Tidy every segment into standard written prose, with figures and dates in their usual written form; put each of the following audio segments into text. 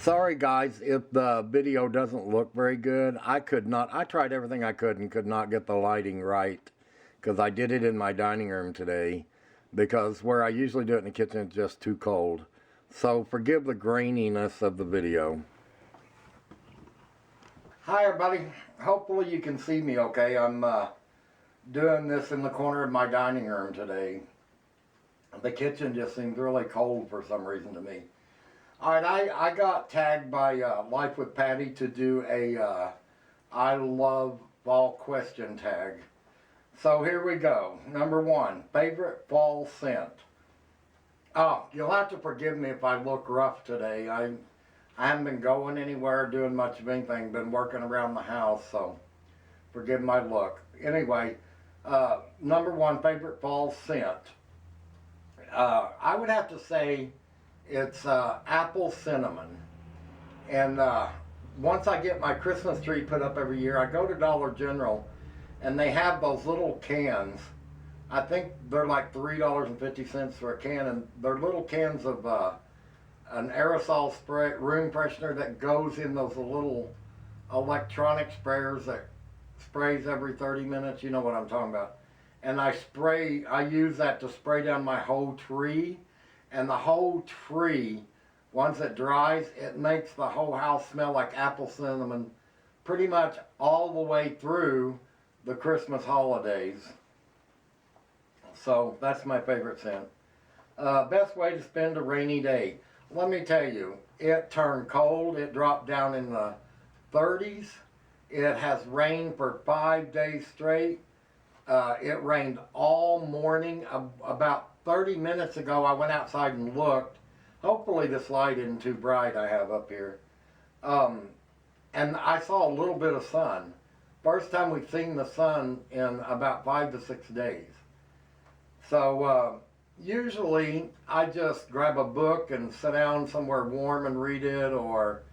Sorry guys if the video doesn't look very good. I tried everything I could and could not get the lighting right because I did it in my dining room today because where I usually do it in the kitchen is just too cold. So forgive the graininess of the video. Hi everybody. Hopefully you can see me okay. I'm doing this in the corner of my dining room today. The kitchen just seems really cold for some reason to me. Alright, I got tagged by Life with Patti to do a I love fall question tag. So here we go. Number 1, favorite fall scent. Oh, you'll have to forgive me if I look rough today. I haven't been going anywhere, doing much of anything, been working around the house, so forgive my look. Anyway, number 1, favorite fall scent. I would have to say it's apple cinnamon. And once I get my Christmas tree put up every year, I go to Dollar General and they have those little cans. I think they're like $3.50 for a can, and they're little cans of an aerosol spray, room freshener that goes in those little electronic sprayers that sprays every 30 minutes. You know what I'm talking about. And I use that to spray down my whole tree. And the whole tree, once it dries, it makes the whole house smell like apple cinnamon pretty much all the way through the Christmas holidays. So that's my favorite scent. Best way to spend a rainy day. Let me tell you, it turned cold. It dropped down in the 30s. It has rained for 5 days straight. It rained all morning. About 30 minutes ago, I went outside and looked. Hopefully this light isn't too bright I have up here. And I saw a little bit of sun. First time we've seen the sun in about 5 to 6 days. So usually I just grab a book and sit down somewhere warm and read it, or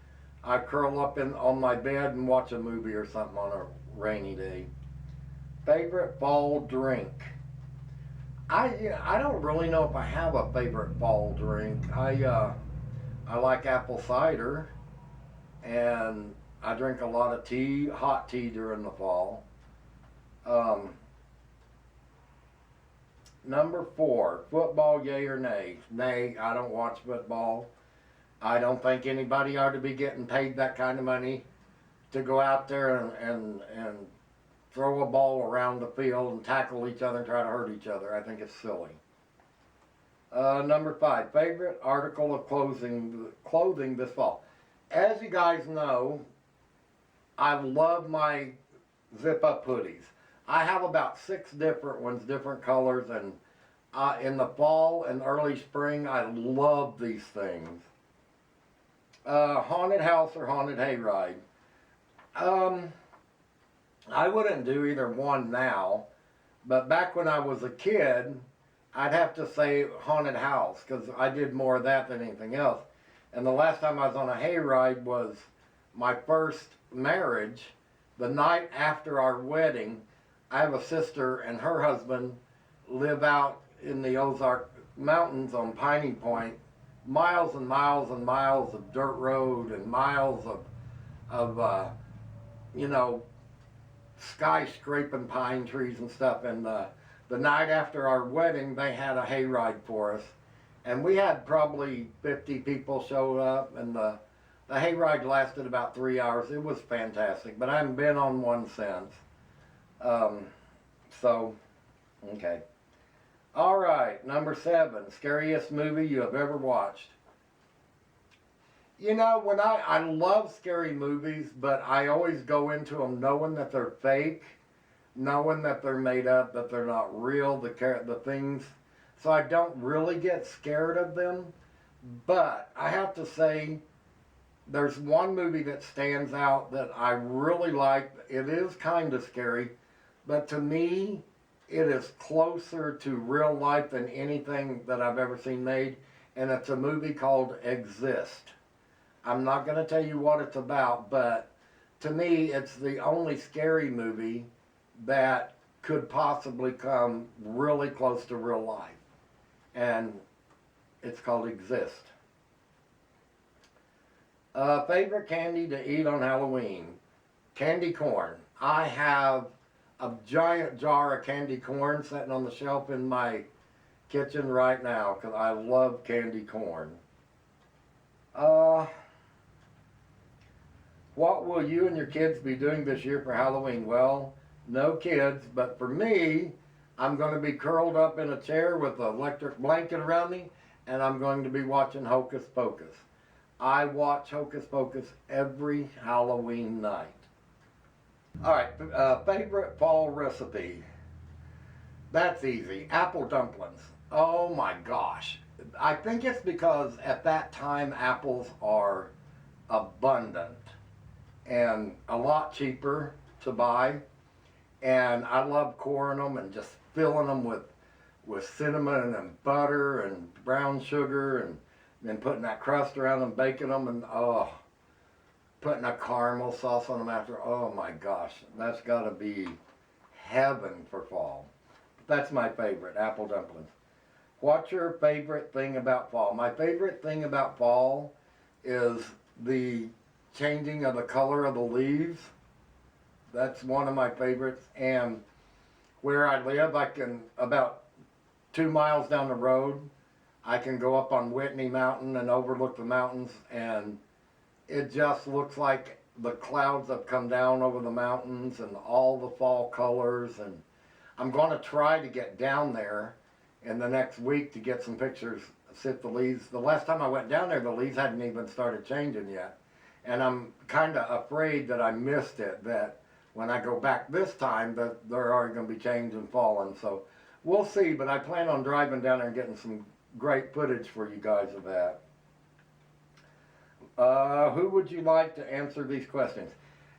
I curl up on my bed and watch a movie or something on a rainy day. Favorite fall drink. I don't really know if I have a favorite fall drink. I like apple cider, and I drink a lot of tea, hot tea during the fall. Number 4, football, yay or nay? Nay, I don't watch football. I don't think anybody ought to be getting paid that kind of money to go out there and throw a ball around the field and tackle each other and try to hurt each other. I think it's silly. Number 5, favorite article of clothing this fall. As you guys know, I love my zip-up hoodies. I have about 6 different ones, different colors, and in the fall and early spring, I love these things. Haunted house or haunted hayride? I wouldn't do either one now, but back when I was a kid, I'd have to say haunted house because I did more of that than anything else. And the last time I was on a hayride was my first marriage. The night after our wedding, I have a sister and her husband live out in the Ozark mountains on Piney Point. Miles and miles and miles of dirt road and miles of you know, skyscraping pine trees and stuff. And the night after our wedding, they had a hayride for us, and we had probably 50 people show up, and the hayride lasted about 3 hours. It was fantastic, but I haven't been on one since. So okay. All right, number 7, scariest movie you have ever watched. You know, when I love scary movies, but I always go into them knowing that they're fake, knowing that they're made up, that they're not real, the things. So I don't really get scared of them. But I have to say, there's one movie that stands out that I really like. It is kind of scary, but to me, it is closer to real life than anything that I've ever seen made. And it's a movie called Exist. I'm not going to tell you what it's about, but to me, it's the only scary movie that could possibly come really close to real life. And it's called Exist. Favorite candy to eat on Halloween? Candy corn. I have a giant jar of candy corn sitting on the shelf in my kitchen right now because I love candy corn. Uh, what will you and your kids be doing this year for Halloween? Well, no kids, but for me, I'm going to be curled up in a chair with an electric blanket around me, and I'm going to be watching Hocus Pocus. I watch Hocus Pocus every Halloween night. All right, favorite fall recipe. That's easy. Apple dumplings. Oh my gosh. I think it's because at that time apples are abundant and a lot cheaper to buy. And I love coring them and just filling them with cinnamon and butter and brown sugar and then putting that crust around them, baking them, and putting a caramel sauce on them after. Oh my gosh, that's got to be heaven for fall. That's my favorite, apple dumplings. What's your favorite thing about fall? My favorite thing about fall is the changing of the color of the leaves. That's one of my favorites. And where I live, I can, about 2 miles down the road, I can go up on Whitney Mountain and overlook the mountains, and it just looks like the clouds have come down over the mountains and all the fall colors. And I'm going to try to get down there in the next week to get some pictures, see if the leaves, the last time I went down there, the leaves hadn't even started changing yet. And I'm kind of afraid that I missed it, that when I go back this time, that they're already going to be changed and falling. So we'll see, but I plan on driving down there and getting some great footage for you guys of that. Who would you like to answer these questions?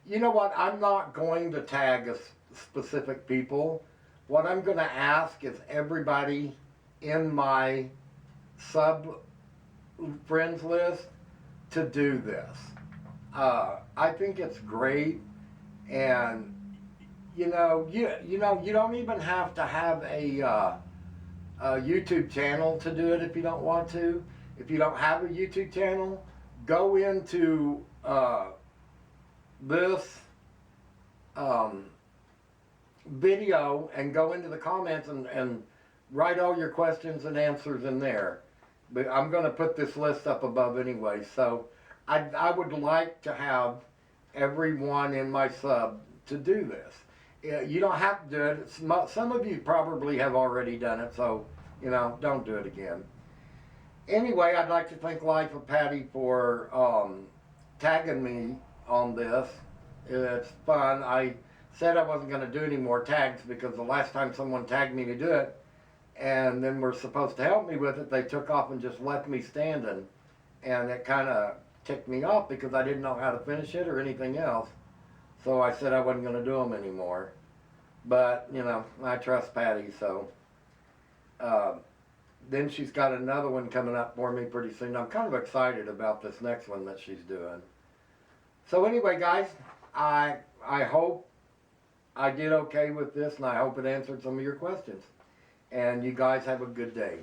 You know what? I'm not going to tag specific people. What I'm going to ask is everybody in my sub friends list to do this. I think it's great, and you don't even have to have a YouTube channel to do it if you don't want to. If you don't have a YouTube channel, go into this video and go into the comments and write all your questions and answers in there. But I'm going to put this list up above anyway, so I would like to have everyone in my sub to do this. You don't have to do it. Some of you probably have already done it, so don't do it again. Anyway, I'd like to thank Life of Patti for tagging me on this. It's fun. I said I wasn't going to do any more tags because the last time someone tagged me to do it and then were supposed to help me with it, they took off and just left me standing, and it kind of ticked me off because I didn't know how to finish it or anything else. So I said I wasn't going to do them anymore. But, I trust Patti, so. Then she's got another one coming up for me pretty soon. I'm kind of excited about this next one that she's doing. So anyway, guys, I hope I did okay with this, and I hope it answered some of your questions. And you guys have a good day.